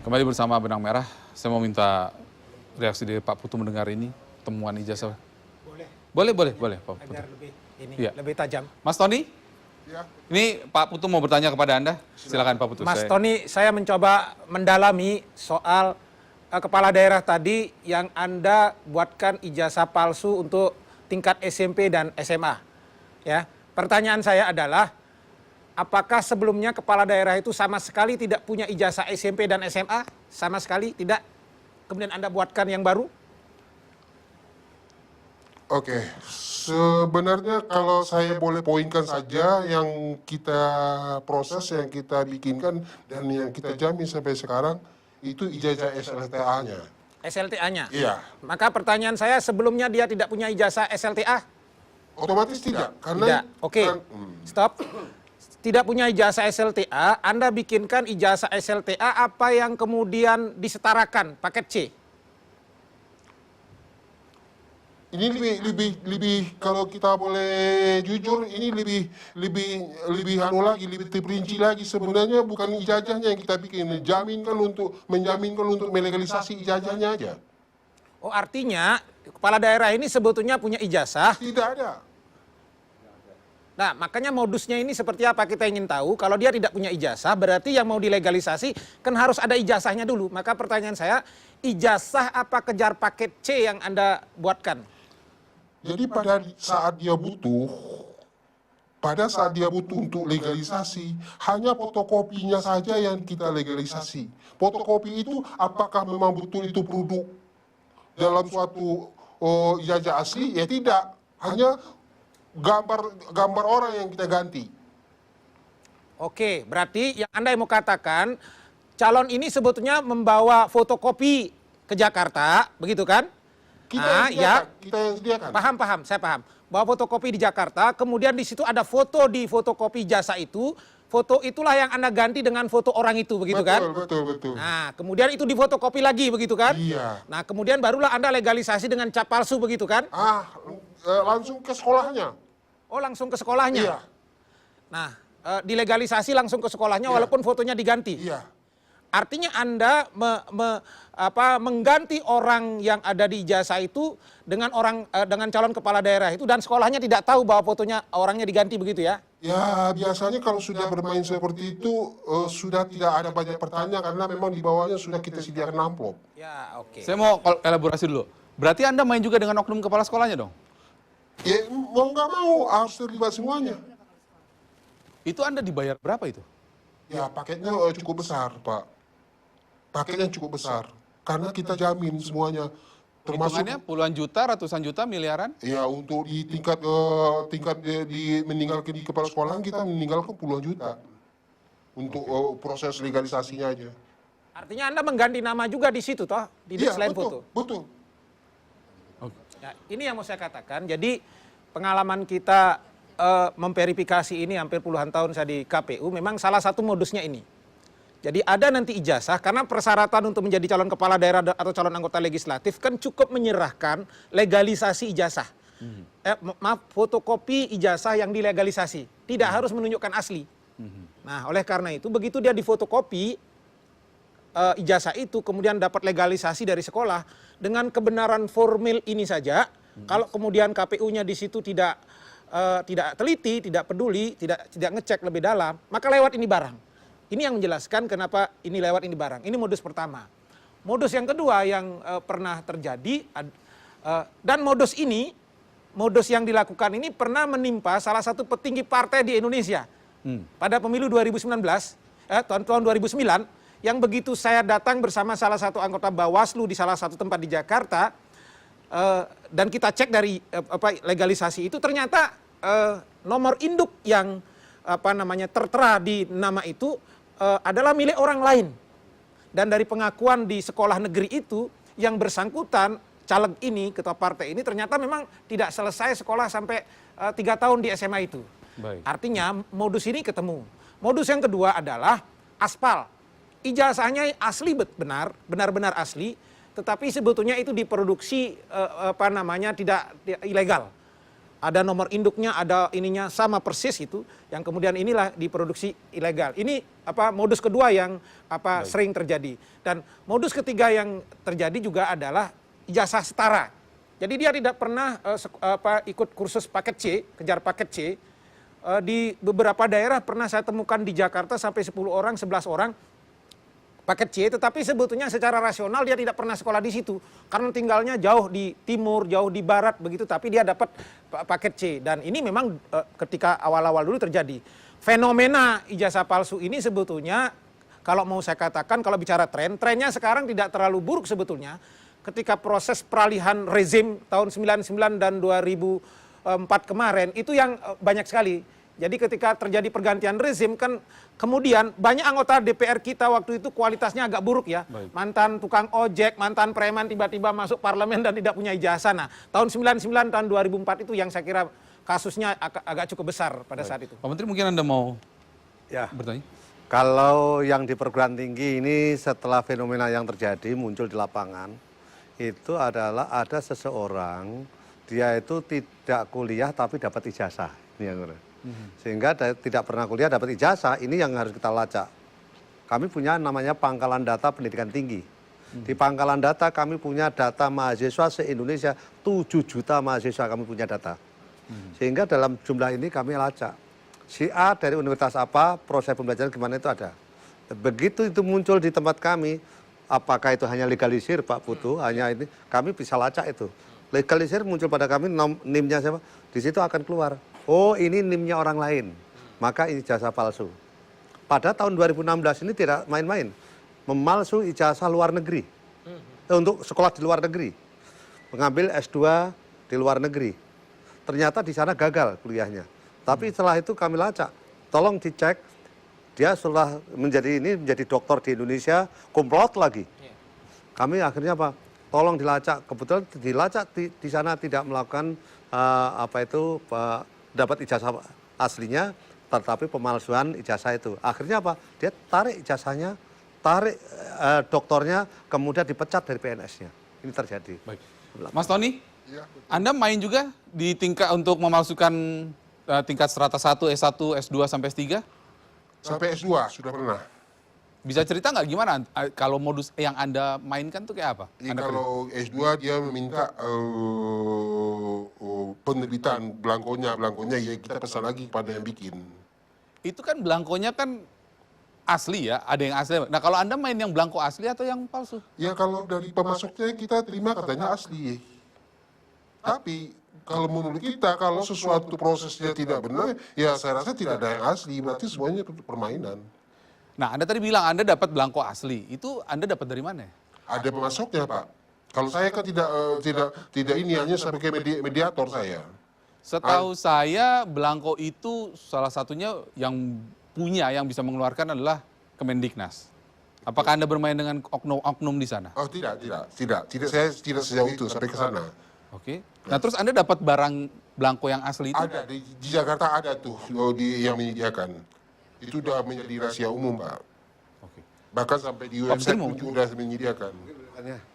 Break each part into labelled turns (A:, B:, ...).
A: Kembali bersama Benang Merah, saya mau minta reaksi dari Pak Putu mendengar ini, temuan ijazah. Boleh Pak Putu.
B: Agar lebih
A: Iya.
B: tajam.
A: Mas Tony,
C: Ya.
A: ini Pak Putu mau bertanya kepada Anda. Silakan Pak Putu.
B: Mas Tony, saya mencoba mendalami soal kepala daerah tadi yang Anda buatkan ijazah palsu untuk tingkat SMP dan SMA. Ya, pertanyaan saya adalah, apakah sebelumnya kepala daerah itu sama sekali tidak punya ijazah SMP dan SMA? Sama sekali tidak? Kemudian Anda buatkan yang baru?
C: Oke, sebenarnya kalau saya boleh poinkan saja yang kita proses, yang kita bikinkan, dan yang kita jamin sampai sekarang, itu ijazah SLTA-nya.
B: SLTA-nya?
C: Iya.
B: Maka pertanyaan saya, sebelumnya dia tidak punya ijazah SLTA?
C: Otomatis tidak, karena...
B: Tidak, oke, stop. Tidak punya ijazah SLTA, Anda bikinkan ijazah SLTA apa yang kemudian disetarakan, paket C?
C: Ini lebih kalau kita boleh jujur, ini lebih anu lagi, lebih terperinci lagi. Sebenarnya bukan ijazahnya yang kita bikin, menjaminkan untuk melegalisasi ijazahnya aja.
B: Oh, artinya kepala daerah ini sebetulnya punya ijazah.
C: Tidak ada.
B: Nah, makanya modusnya ini seperti apa kita ingin tahu. Kalau dia tidak punya ijazah, berarti yang mau dilegalisasi kan harus ada ijazahnya dulu. Maka pertanyaan saya, ijazah apa kejar paket C yang Anda buatkan?
C: Jadi pada saat dia butuh untuk legalisasi, hanya fotokopinya saja yang kita legalisasi. Fotokopi itu apakah memang betul itu produk dalam suatu ijazah asli? Ya tidak, hanya gambar orang yang kita ganti.
B: Oke, berarti yang Anda mau katakan, calon ini sebetulnya membawa fotokopi ke Jakarta, begitu kan?
C: Kita yang sediakan.
B: Paham, saya paham. Bawa fotokopi di Jakarta, kemudian di situ ada foto di fotokopi jasa itu, foto itulah yang Anda ganti dengan foto orang itu, begitu kan?
C: Betul.
B: Nah, kemudian itu difotokopi lagi, begitu kan?
C: Iya.
B: Nah, kemudian barulah Anda legalisasi dengan cap palsu, begitu kan?
C: Langsung ke sekolahnya.
B: Oh, langsung ke sekolahnya?
C: Iya.
B: Nah, dilegalisasi langsung ke sekolahnya walaupun fotonya diganti?
C: Iya.
B: Artinya Anda mengganti orang yang ada di ijazah itu dengan calon kepala daerah itu, dan sekolahnya tidak tahu bahwa fotonya orangnya diganti, begitu ya?
C: Ya, biasanya kalau sudah bermain seperti itu sudah tidak ada banyak pertanyaan karena memang di bawahnya sudah kita sediakan amplop.
B: Ya, oke.
A: Saya mau elaborasi dulu. Berarti Anda main juga dengan oknum kepala sekolahnya dong?
C: Ya, mau nggak mau harus terlibat semuanya.
A: Itu Anda dibayar berapa itu?
C: Ya, paketnya cukup besar, Pak. Paketnya cukup besar karena kita jamin semuanya, termasuk
A: Hitungannya puluhan juta, ratusan juta, miliaran?
C: ya untuk di tingkat meninggalkan di kepala sekolah kita meninggalkan puluhan juta untuk proses legalisasinya aja.
B: Artinya Anda mengganti nama juga di situ toh,
C: Iya,
B: selain
C: betul,
B: foto.
C: betul.
B: Ya, ini yang mau saya katakan. Jadi pengalaman kita memverifikasi ini hampir puluhan tahun saya di KPU, memang salah satu modusnya ini. Jadi ada nanti ijazah, karena persyaratan untuk menjadi calon kepala daerah atau calon anggota legislatif kan cukup menyerahkan legalisasi ijazah. Fotokopi ijazah yang dilegalisasi. Tidak harus menunjukkan asli. Nah, oleh karena itu begitu dia difotokopi ijazah itu, kemudian dapat legalisasi dari sekolah, dengan kebenaran formil ini saja, kalau kemudian KPU-nya di situ tidak teliti, tidak peduli, tidak ngecek lebih dalam, maka lewat ini barang. Ini yang menjelaskan kenapa ini lewat ini barang. Ini modus pertama. Modus yang kedua yang pernah terjadi, dan modus yang dilakukan ini pernah menimpa salah satu petinggi partai di Indonesia. Pada pemilu 2019, tahun 2009, yang begitu saya datang bersama salah satu anggota Bawaslu di salah satu tempat di Jakarta, dan kita cek dari legalisasi itu, ternyata nomor induk yang tertera di nama itu adalah milik orang lain. Dan dari pengakuan di sekolah negeri itu, yang bersangkutan caleg ini, ketua partai ini, ternyata memang tidak selesai sekolah sampai 3 tahun di SMA itu.
A: Baik.
B: Artinya modus ini ketemu. Modus yang kedua adalah aspal. Ijazahnya asli, benar-benar asli, tetapi sebetulnya itu diproduksi tidak ilegal. ada nomor induknya, ada ininya sama persis itu, yang kemudian inilah diproduksi ilegal. Ini modus kedua yang sering terjadi. Dan modus ketiga yang terjadi juga adalah ijazah setara. Jadi dia tidak pernah ikut kursus paket C, kejar paket C. Di beberapa daerah pernah saya temukan di Jakarta sampai 10 orang, 11 orang paket C, tetapi sebetulnya secara rasional dia tidak pernah sekolah di situ karena tinggalnya jauh di timur, jauh di barat begitu, tapi dia dapat paket C. Dan ini memang ketika awal-awal dulu terjadi. Fenomena ijazah palsu ini sebetulnya kalau mau saya katakan, kalau bicara trennya sekarang tidak terlalu buruk sebetulnya. Ketika proses peralihan rezim tahun 99 dan 2004 kemarin itu yang banyak sekali. Jadi ketika terjadi pergantian rezim kan kemudian banyak anggota DPR kita waktu itu kualitasnya agak buruk ya.
A: Baik.
B: Mantan tukang ojek, mantan preman tiba-tiba masuk parlemen dan tidak punya ijazah. Nah, tahun 99 tahun 2004 itu yang saya kira kasusnya agak cukup besar pada saat itu.
A: Pak Menteri mungkin Anda mau
D: Ya,
A: bertanya?
D: kalau yang di perguruan tinggi ini setelah fenomena yang terjadi muncul di lapangan, itu adalah ada seseorang, dia itu tidak kuliah tapi dapat ijazah. Ini yang sehingga tidak pernah kuliah dapat ijazah, ini yang harus kita lacak. Kami punya namanya pangkalan data pendidikan tinggi. Di pangkalan data kami punya data mahasiswa se-Indonesia, 7 juta mahasiswa kami punya data. Sehingga dalam jumlah ini kami lacak. Si A dari universitas apa, proses pembelajaran gimana itu ada. Begitu itu muncul di tempat kami, apakah itu hanya legalisir Pak Putu, hanya ini, kami bisa lacak itu. Legalisir muncul pada kami, NIM-nya siapa, di situ akan keluar. Oh ini NIM-nya orang lain, maka ini ijazah palsu. Pada tahun 2016 ini tidak main-main, memalsu ijazah luar negeri, untuk sekolah di luar negeri, mengambil S2 di luar negeri. Ternyata di sana gagal kuliahnya. Tapi setelah itu kami lacak, tolong dicek, dia setelah menjadi dokter di Indonesia, komplot lagi. Kami akhirnya apa? Tolong dilacak, kebetulan dilacak di sana tidak melakukan dapat ijazah aslinya, tetapi pemalsuan ijazah itu. Akhirnya apa? Dia tarik ijazahnya, tarik doktornya, kemudian dipecat dari PNS-nya. Ini terjadi.
A: Baik. Mas Tony,
C: Ya,
A: Anda main juga di tingkat untuk memalsukan tingkat strata 1, S1, S2 sampai S3?
C: sampai S2 sudah pernah.
A: Bisa cerita nggak gimana kalau modus yang Anda mainkan tuh kayak apa?
C: Jadi
A: Anda
C: kalau S2 dia meminta penerbitan belangkonya ya kita pesan lagi kepada yang bikin.
A: itu kan belangkonya kan asli ya, ada yang asli. Nah kalau Anda main yang belangko asli atau yang palsu?
C: Ya kalau dari pemasoknya kita terima katanya asli. Tapi kalau menurut kita kalau sesuatu prosesnya tidak benar, ya saya rasa tidak ada yang asli, berarti semuanya permainan.
A: Nah Anda tadi bilang Anda dapat belangko asli, itu Anda dapat dari mana?
C: Ada pemasoknya Pak. Kalau saya kan tidak ini hanya sebagai mediator saya.
A: Setahu saya belangko itu salah satunya yang punya, yang bisa mengeluarkan adalah Kemendiknas. Apakah Anda bermain dengan oknum-oknum di sana?
C: Oh tidak. Saya tidak sejauh itu sampai ke sana.
A: Oke. Nah terus Anda dapat barang belangko yang asli itu?
C: Ada di Jakarta ada tuh yang menyediakan. Itu sudah menjadi rahasia umum Pak.
A: Oke.
C: Bahkan sampai di website pun sudah menyediakan.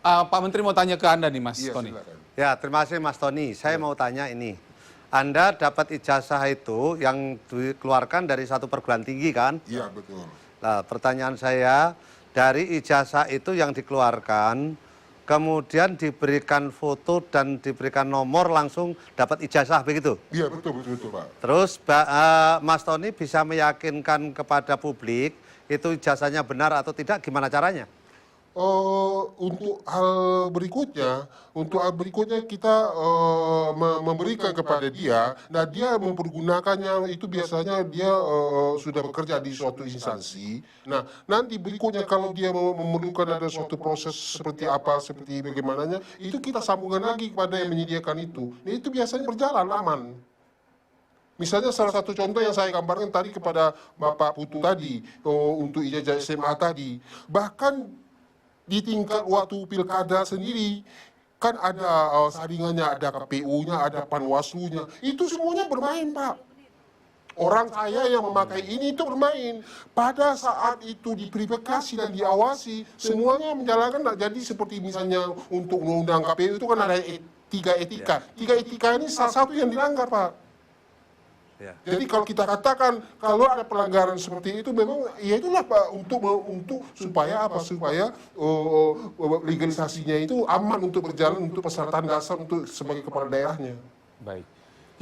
A: Pak Menteri mau tanya ke Anda nih Mas
C: Iya
A: Tony.
C: silakan.
D: Ya, terima kasih Mas Tony. Saya mau tanya ini. Anda dapat ijazah itu yang dikeluarkan dari satu perguruan tinggi kan?
C: Iya betul.
D: Nah, pertanyaan saya, dari ijazah itu yang dikeluarkan, kemudian diberikan foto dan diberikan nomor langsung dapat ijazah begitu?
C: Iya betul Pak.
D: Terus Mas Tony bisa meyakinkan kepada publik itu ijazahnya benar atau tidak, gimana caranya?
C: Untuk hal berikutnya kita memberikan kepada dia. Nah dia mempergunakannya itu biasanya dia sudah bekerja di suatu instansi. Nah nanti berikutnya kalau dia memerlukan ada suatu proses seperti bagaimananya, itu kita sambungkan lagi kepada yang menyediakan itu. Nah itu biasanya berjalan aman. Misalnya salah satu contoh yang saya gambarkan tadi kepada Bapak Putu tadi, untuk ijazah SMA tadi, bahkan di tingkat waktu pilkada sendiri, kan ada saringannya, ada KPU-nya, ada Panwaslu-nya, itu semuanya bermain Pak. Orang kaya yang memakai ini itu bermain. Pada saat itu diverifikasi dan diawasi, semuanya menjalankan. Jadi seperti misalnya untuk undang-undang KPU itu kan ada tiga etika. Tiga etika ini salah satu yang dilanggar, Pak.
D: Ya.
C: Jadi kalau kita katakan kalau ada pelanggaran seperti itu memang ya itulah Pak untuk supaya apa supaya legalisasinya itu aman untuk berjalan untuk persyaratan dasar untuk sebagai kepala daerahnya.
A: Baik.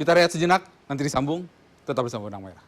A: Kita rehat sejenak, nanti disambung. Tetap bersama Benang Merah.